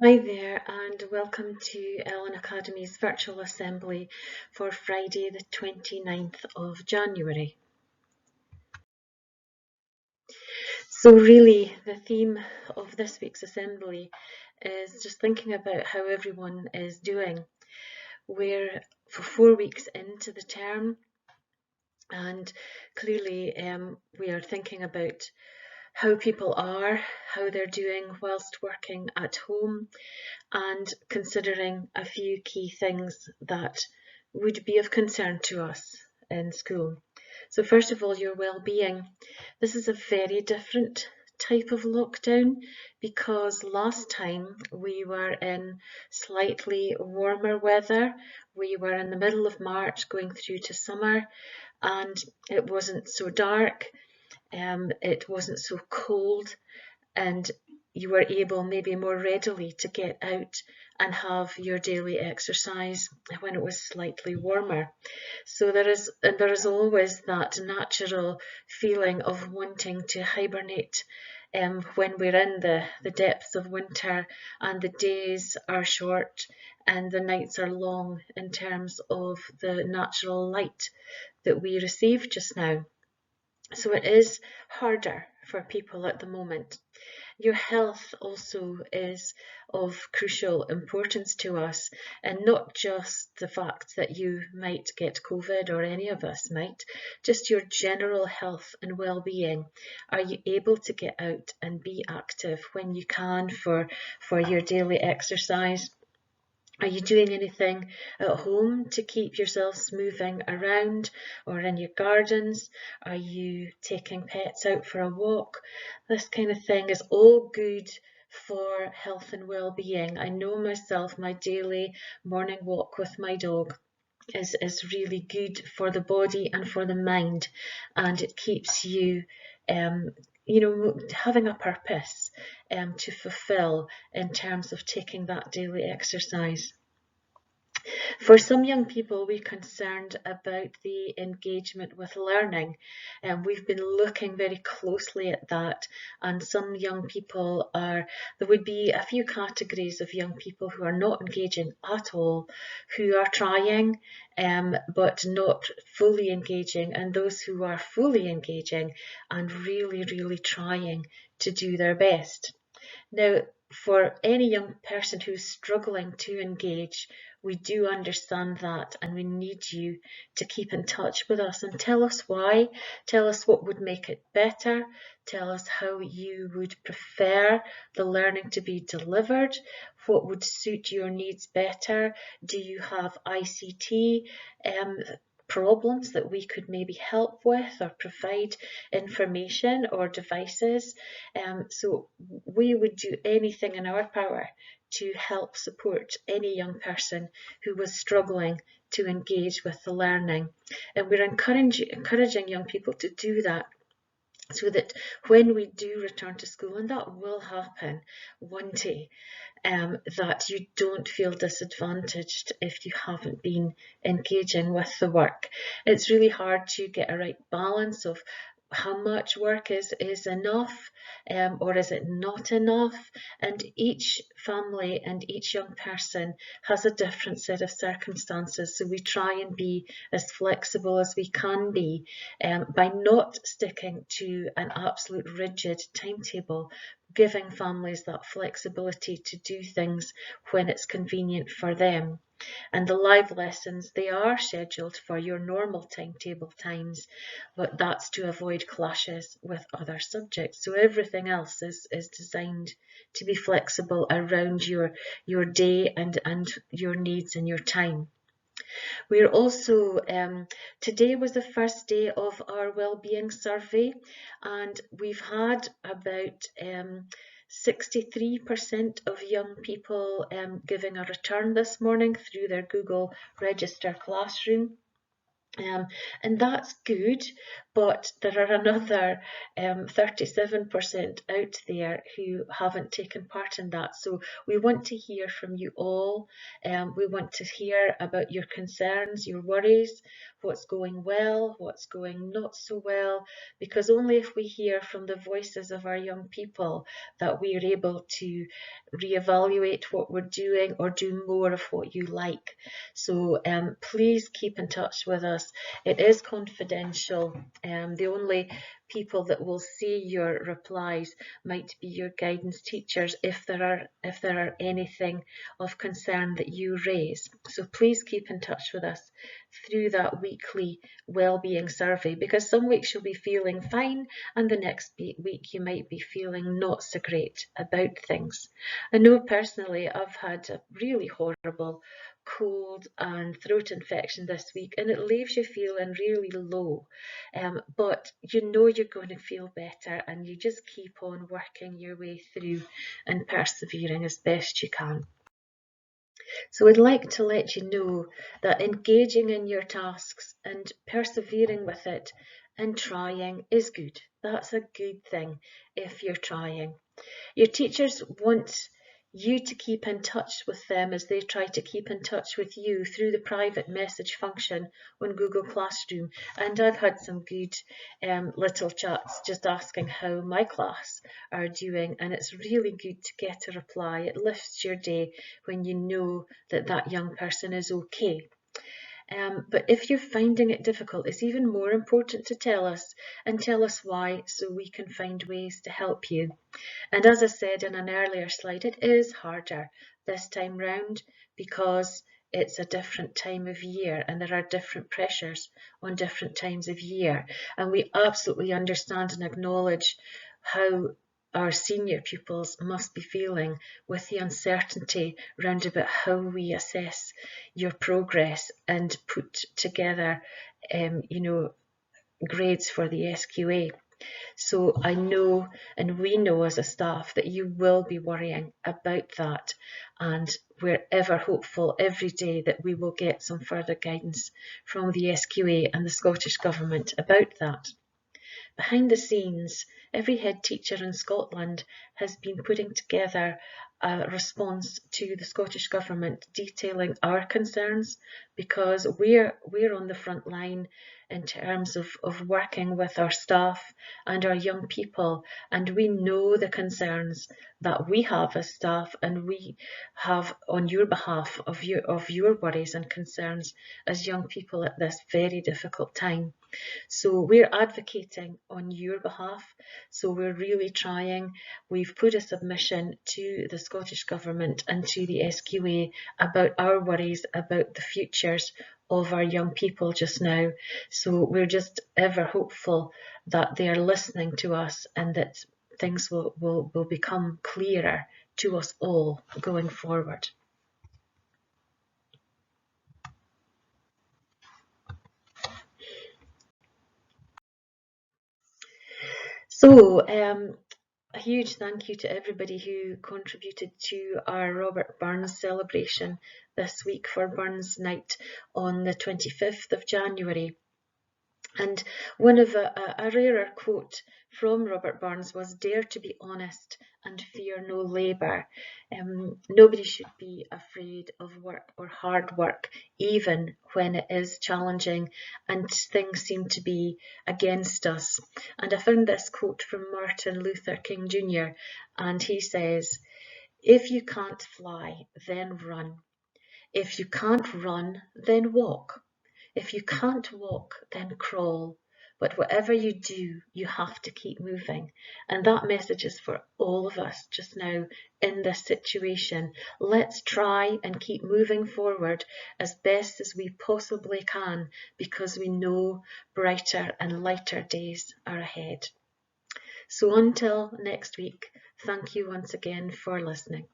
Hi there, and welcome to Ellon Academy's virtual assembly for Friday, the 29th of January. So, really, the theme of this week's assembly is just thinking about how everyone is doing. We're 4 weeks into the term, and clearly, we are thinking about how people are, how they're doing whilst working at home, and considering a few key things that would be of concern to us in school. So first of all, your well-being. This is a very different type of lockdown because last time we were in slightly warmer weather. We were in the middle of March going through to summer, and it wasn't so dark, it wasn't so cold, and you were able maybe more readily to get out and have your daily exercise when it was slightly warmer. So there is always that natural feeling of wanting to hibernate when we're in the depths of winter and the days are short and the nights are long in terms of the natural light that we receive just now. So it is harder for people at the moment. Your health also is of crucial importance to us, and not just the fact that you might get COVID or any of us might, just your general health and well-being. Are you able to get out and be active when you can for your daily exercise? Are you doing anything at home to keep yourselves moving around or in your gardens? Are you taking pets out for a walk? This kind of thing is all good for health and well-being. I know myself, my daily morning walk with my dog is really good for the body and for the mind, and it keeps you having a purpose to fulfill in terms of taking that daily exercise. For some young people, we're concerned about the engagement with learning, and we've been looking very closely at that. And some young people there would be a few categories of young people who are not engaging at all, who are trying, but not fully engaging, and those who are fully engaging and really, really trying to do their best. Now, for any young person who's struggling to engage, we do understand that, and we need you to keep in touch with us and tell us why. Tell us what would make it better. Tell us how you would prefer the learning to be delivered. What would suit your needs better? Do you have ICT problems that we could maybe help with or provide information or devices? So we would do anything in our power to help support any young person who was struggling to engage with the learning. And we're encouraging young people to do that, so that when we do return to school, and that will happen one day, that you don't feel disadvantaged if you haven't been engaging with the work. It's really hard to get a right balance of how much work is enough, or is it not enough, and each family and each young person has a different set of circumstances, so we try and be as flexible as we can be, by not sticking to an absolute rigid timetable, giving families that flexibility to do things when it's convenient for them. And the live lessons, they are scheduled for your normal timetable times, but that's to avoid clashes with other subjects. So everything else is designed to be flexible around your day and your needs and your time. We're also, today was the first day of our wellbeing survey, and we've had about 63% of young people giving a return this morning through their Google Register Classroom. And that's good, But there are another 37% out there who haven't taken part in that. So we want to hear from you all. We want to hear about your concerns, your worries, what's going well, what's going not so well, because only if we hear from the voices of our young people that we are able to reevaluate what we're doing or do more of what you like. So please keep in touch with us. It is confidential. The only people that will see your replies might be your guidance teachers if there are anything of concern that you raise. So please keep in touch with us through that weekly well-being survey, because some weeks you'll be feeling fine and the next week you might be feeling not so great about things. I know personally I've had a really horrible cold and throat infection this week, and it leaves you feeling really low, but you know you're going to feel better, and you just keep on working your way through and persevering as best you can. So I'd like to let you know that engaging in your tasks and persevering with it and trying is good. That's a good thing if you're trying. Your teachers want you to keep in touch with them as they try to keep in touch with you through the private message function on Google Classroom. And I've had some good little chats just asking how my class are doing, and it's really good to get a reply. It lifts your day when you know that that young person is okay. But if you're finding it difficult, it's even more important to tell us, and tell us why, so we can find ways to help you. And as I said in an earlier slide, it is harder this time round because it's a different time of year and there are different pressures on different times of year. And we absolutely understand and acknowledge how our senior pupils must be feeling with the uncertainty round about how we assess your progress and put together, grades for the SQA. So I know, and we know as a staff, that you will be worrying about that, and we're ever hopeful every day that we will get some further guidance from the SQA and the Scottish Government about that. Behind the scenes, every head teacher in Scotland has been putting together a response to the Scottish Government detailing our concerns, because we're on the front line in terms of working with our staff and our young people, and we know the concerns that we have as staff, and we have on your behalf of your worries and concerns as young people at this very difficult time. So we're advocating on your behalf. So we're really trying. We've put a submission to the Scottish Government and to the SQA about our worries about the futures of our young people just now. So we're just ever hopeful that they are listening to us and that things will become clearer to us all going forward. So a huge thank you to everybody who contributed to our Robert Burns celebration this week for Burns Night on the 25th of January. And one of a rarer quote from Robert Burns was, "Dare to be honest and fear no labour." Nobody should be afraid of work or hard work, even when it is challenging and things seem to be against us. And I found this quote from Martin Luther King Jr., and he says, "If you can't fly, then run. If you can't run, then walk. If you can't walk, then crawl. But whatever you do, you have to keep moving." And that message is for all of us just now in this situation. Let's try and keep moving forward as best as we possibly can, because we know brighter and lighter days are ahead. So until next week, thank you once again for listening.